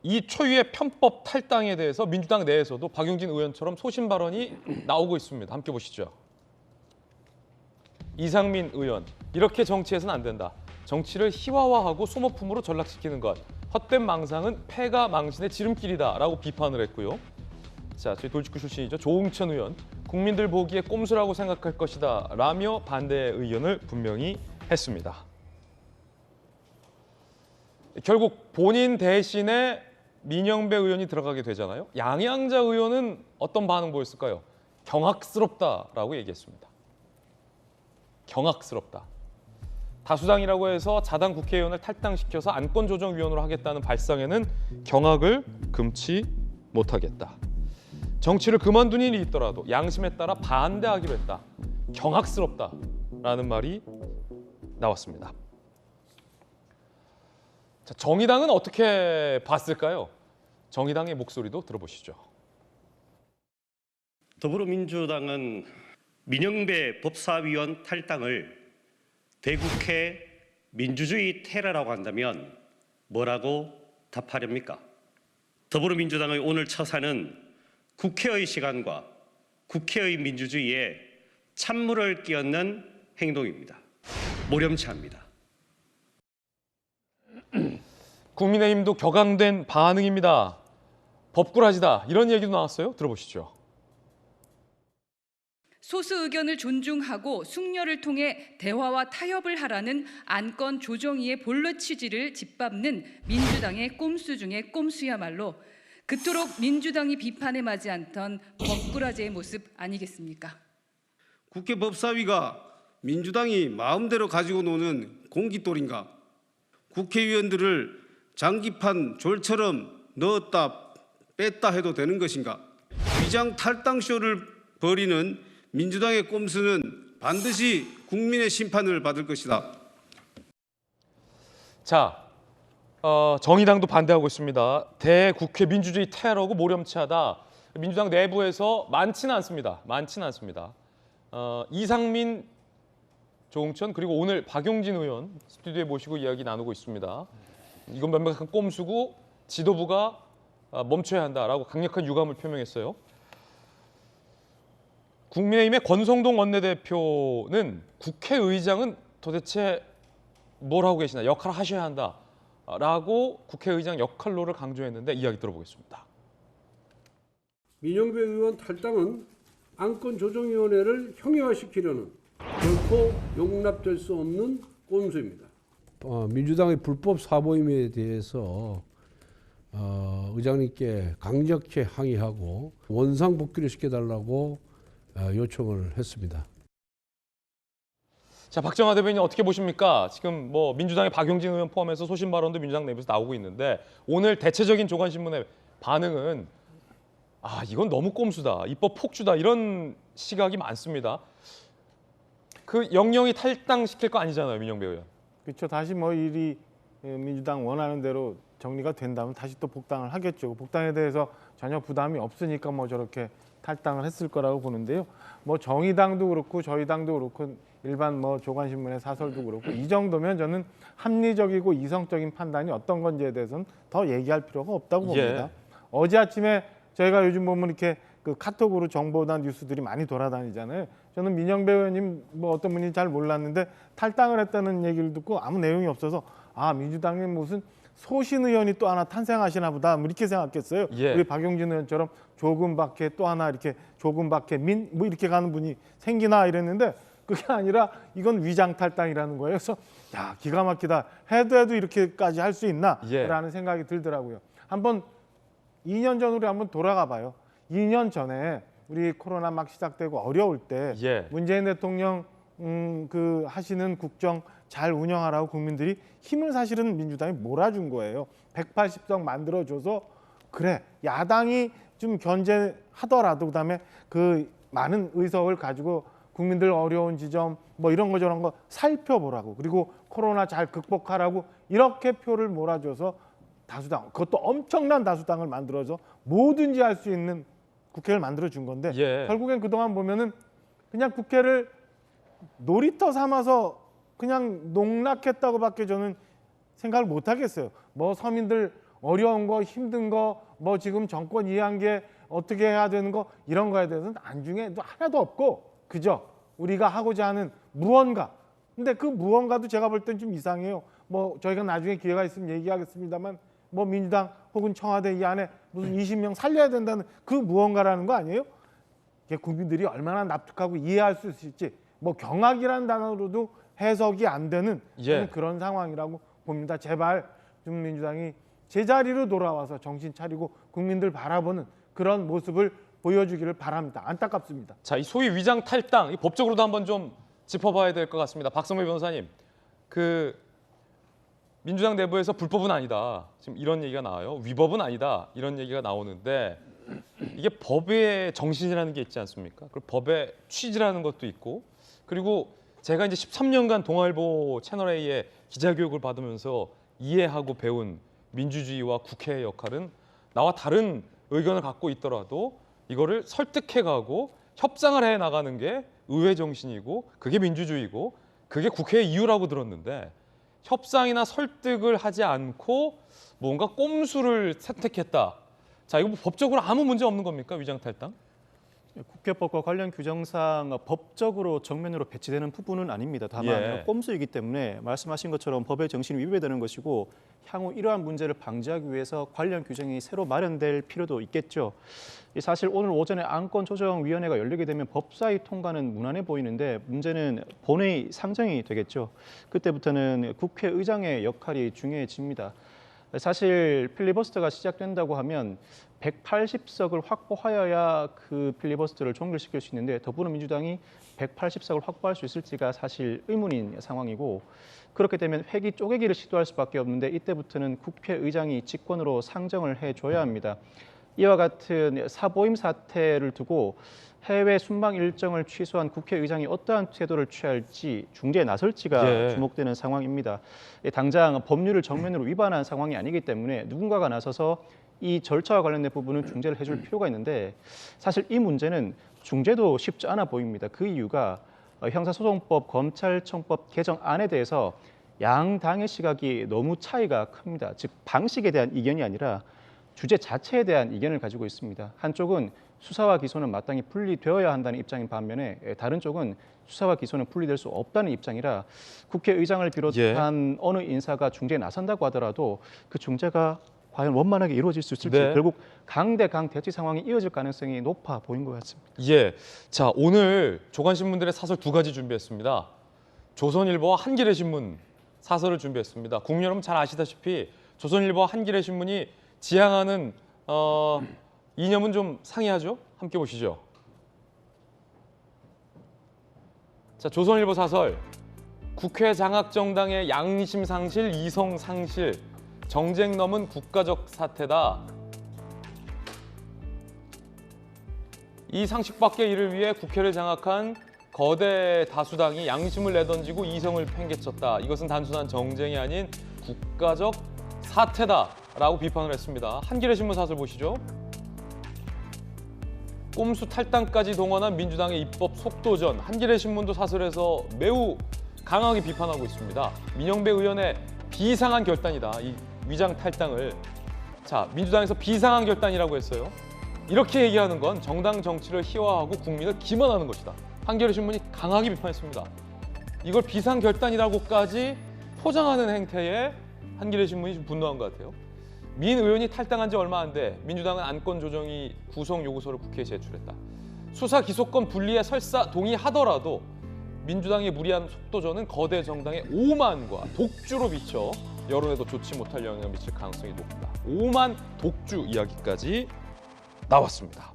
이 초유의 편법 탈당에 대해서 민주당 내에서도 박용진 의원처럼 소신 발언이 나오고 있습니다. 함께 보시죠. 이상민 의원, 이렇게 정치해서는 안 된다. 정치를 희화화하고 소모품으로 전락시키는 것. 헛된 망상은 패가 망신의 지름길이다라고 비판을 했고요. 자, 저희 돌직구 출신이죠. 조응천 의원, 국민들 보기에 꼼수라고 생각할 것이다 라며 반대 의견을 분명히 했습니다. 결국 본인 대신에 민영배 의원이 들어가게 되잖아요. 양양자 의원은 어떤 반응 보였을까요? 경악스럽다라고 얘기했습니다. 경악스럽다. 다수당이라고 해서 자당 국회의원을 탈당시켜서 안건조정위원으로 하겠다는 발상에는 경악을 금치 못하겠다. 정치를 그만둔 일이 있더라도 양심에 따라 반대하기로 했다. 경악스럽다라는 말이 나왔습니다. 자, 정의당은 어떻게 봤을까요? 정의당의 목소리도 들어보시죠. 더불어민주당은 민영배 법사위원 탈당을 대국회 민주주의 테러라고 한다면 뭐라고 답하렵니까? 더불어민주당의 오늘 처사는 국회의 시간과 국회의 민주주의에 찬물을 끼얹는 행동입니다. 모렴치합니다. 국민의힘도 격앙된 반응입니다. 법꾸라지다 이런 얘기도 나왔어요. 들어보시죠. 소수 의견을 존중하고 숙려를 통해 대화와 타협을 하라는 안건 조정위의 본래 취지를 짓밟는 민주당의 꼼수 중의 꼼수야말로 그토록 민주당이 비판에 맞지 않던 법꾸라지의 모습 아니겠습니까? 국회 법사위가 민주당이 마음대로 가지고 노는 공깃돌인가? 국회의원들을 장기판 졸처럼 넣었다 뺐다 해도 되는 것인가? 위장 탈당쇼를 벌이는 민주당의 꼼수는 반드시 국민의 심판을 받을 것이다. 자, 정의당도 반대하고 있습니다. 대국회 민주주의 테러고 모렴치하다. 민주당 내부에서 많지는 않습니다. 이상민, 조응천 그리고 오늘 박용진 의원 스튜디오에 모시고 이야기 나누고 있습니다. 이건 명백한 꼼수고 지도부가 멈춰야 한다라고 강력한 유감을 표명했어요. 국민의힘의 권성동 원내대표는 국회의장은 도대체 뭘 하고 계시나 역할을 하셔야 한다라고 국회의장 역할로를 강조했는데 이야기 들어보겠습니다. 민영배 의원 탈당은 안건조정위원회를 형해화시키려는 결코 용납될 수 없는 꼼수입니다. 민주당의 불법 사보임에 대해서 의장님께 강력히 항의하고 원상 복귀를 시켜달라고 요청을 했습니다. 자, 박정화 대변인 어떻게 보십니까? 지금 뭐 민주당의 박용진 의원 포함해서 소신 발언도 민주당 내부에서 나오고 있는데 오늘 대체적인 조간신문의 반응은 이건 너무 꼼수다, 입법 폭주다 이런 시각이 많습니다. 그 영영이 탈당시킬 거 아니잖아요, 민영배 의원. 그렇죠. 다시 뭐 일이 민주당 원하는 대로 정리가 된다면 다시 또 복당을 하겠죠. 복당에 대해서 전혀 부담이 없으니까 뭐 저렇게 탈당을 했을 거라고 보는데요. 뭐 정의당도 그렇고 저희 당도 그렇고 일반 뭐 조간신문의 사설도 그렇고 이 정도면 저는 합리적이고 이성적인 판단이 어떤 건지에 대해서는 더 얘기할 필요가 없다고 봅니다. 어제 아침에 저희가 요즘 보면 이렇게 그 카톡으로 정보나 뉴스들이 많이 돌아다니잖아요. 저는 민영배 의원님 뭐 어떤 분인지 잘 몰랐는데 탈당을 했다는 얘기를 듣고 아무 내용이 없어서 민주당에 무슨 소신 의원이 또 하나 탄생하시나 보다 뭐 이렇게 생각했어요. 우리 박용진 의원처럼 조금밖에 또 하나 이렇게 조금밖에 뭐 이렇게 가는 분이 생기나 이랬는데 그게 아니라 이건 위장 탈당이라는 거예요. 그래서 야, 기가 막히다. 해도 이렇게까지 할 수 있나? 라는 생각이 들더라고요. 한번 2년 전으로 한번 돌아가 봐요. 2년 전에 우리 코로나 막 시작되고 어려울 때 문재인 대통령 그 하시는 국정 잘 운영하라고 국민들이 힘을 사실은 민주당이 몰아준 거예요. 180석 만들어줘서 그래 야당이 좀 견제하더라도 그다음에 그 많은 의석을 가지고 국민들 어려운 지점 뭐 이런 거 저런 거 살펴보라고 그리고 코로나 잘 극복하라고 이렇게 표를 몰아줘서 다수당 그것도 엄청난 다수당을 만들어서 뭐든지 할 수 있는 국회를 만들어준 건데 결국엔 그동안 보면은 그냥 국회를 놀이터 삼아서 그냥 농락했다고밖에 저는 생각을 못 하겠어요. 뭐 서민들 어려운 거, 힘든 거, 뭐 지금 정권 이해한 게 어떻게 해야 되는 거 이런 거에 대해서는 안중에 하나도 없고 그저 우리가 하고자 하는 무언가. 근데 그 무언가도 제가 볼 땐 좀 이상해요. 뭐 저희가 나중에 기회가 있으면 얘기하겠습니다만 뭐 민주당 혹은 청와대 이 안에 무슨 20명 살려야 된다는 그 무언가라는 거 아니에요? 이게 국민들이 얼마나 납득하고 이해할 수 있을지 뭐 경악이라는 단어로도 해석이 안 되는 예. 그런 상황이라고 봅니다. 제발 좀 민주당이 제자리로 돌아와서 정신 차리고 국민들 바라보는 그런 모습을 보여주기를 바랍니다. 안타깝습니다. 자, 이 소위 위장 탈당, 이 법적으로도 한번 좀 짚어봐야 될 것 같습니다. 박성배 변호사님, 그 민주당 내부에서 불법은 아니다, 지금 이런 얘기가 나와요. 위법은 아니다, 이런 얘기가 나오는데 이게 법의 정신이라는 게 있지 않습니까? 그리고 법의 취지라는 것도 있고, 그리고 제가 이제 13년간 동아일보 채널A의 기자교육을 받으면서 이해하고 배운 민주주의와 국회의 역할은 나와 다른 의견을 갖고 있더라도 이거를 설득해가고 협상을 해 나가는 게 의회 정신이고 그게 민주주의고 그게 국회의 이유라고 들었는데 협상이나 설득을 하지 않고 뭔가 꼼수를 선택했다. 자, 이거 뭐 법적으로 아무 문제 없는 겁니까? 위장 탈당? 국회법과 관련 규정상 법적으로 정면으로 배치되는 부분은 아닙니다. 다만 예. 꼼수이기 때문에 말씀하신 것처럼 법의 정신이 위배되는 것이고 향후 이러한 문제를 방지하기 위해서 관련 규정이 새로 마련될 필요도 있겠죠. 사실 오늘 오전에 안건조정위원회가 열리게 되면 법사위 통과는 무난해 보이는데 문제는 본회의 상정이 되겠죠. 그때부터는 국회의장의 역할이 중요해집니다. 사실 필리버스터가 시작된다고 하면 180석을 확보하여야 그 필리버스터를 종결시킬 수 있는데 더불어민주당이 180석을 확보할 수 있을지가 사실 의문인 상황이고 그렇게 되면 회기 쪼개기를 시도할 수밖에 없는데 이때부터는 국회의장이 직권으로 상정을 해줘야 합니다. 이와 같은 사보임 사태를 두고 해외 순방 일정을 취소한 국회의장이 어떠한 태도를 취할지 중재에 나설지가 예. 주목되는 상황입니다. 당장 법률을 정면으로 위반한 상황이 아니기 때문에 누군가가 나서서 이 절차와 관련된 부분은 중재를 해줄 필요가 있는데 사실 이 문제는 중재도 쉽지 않아 보입니다. 그 이유가 형사소송법, 검찰청법 개정안에 대해서 양당의 시각이 너무 차이가 큽니다. 즉 방식에 대한 이견이 아니라 주제 자체에 대한 이견을 가지고 있습니다. 한쪽은 수사와 기소는 마땅히 분리되어야 한다는 입장인 반면에 다른 쪽은 수사와 기소는 분리될 수 없다는 입장이라 국회의장을 비롯한 어느 인사가 중재에 나선다고 하더라도 그 중재가 과연 원만하게 이루어질 수 있을지 네. 결국 강대강 대치 상황이 이어질 가능성이 높아 보인 것 같습니다. 예. 자, 오늘 조간신문들의 사설 두 가지 준비했습니다. 조선일보와 한겨레신문 사설을 준비했습니다. 국민 여러분 잘 아시다시피 조선일보와 한겨레신문이 지향하는 이념은 좀 상이하죠? 함께 보시죠. 자, 조선일보 사설. 국회 장악 정당의 양심 상실, 이성 상실. 정쟁 넘은 국가적 사태다. 이 상식밖에 이를 위해 국회를 장악한 거대 다수당이 양심을 내던지고 이성을 팽개쳤다. 이것은 단순한 정쟁이 아닌 국가적 사태다라고 비판을 했습니다. 한겨레신문 사설 보시죠. 꼼수 탈당까지 동원한 민주당의 입법 속도전. 한겨레신문도 사설에서 매우 강하게 비판하고 있습니다. 민영배 의원의 비상한 결단이다. 이 위장 탈당을. 자, 민주당에서 비상한 결단이라고 했어요. 이렇게 얘기하는 건 정당 정치를 희화하고 국민을 기만하는 것이다. 한겨레신문이 강하게 비판했습니다. 이걸 비상 결단이라고까지 포장하는 행태에 한겨레신문이 좀 분노한 것 같아요. 민 의원이 탈당한 지 얼마 안 돼 민주당은 안건 조정이 구성 요구서를 국회에 제출했다. 수사 기소권 분리에 설사 동의하더라도 민주당의 무리한 속도전은 거대 정당의 오만과 독주로 비쳐 여론에도 좋지 못할 영향을 미칠 가능성이 높다. 오만 독주 이야기까지 나왔습니다.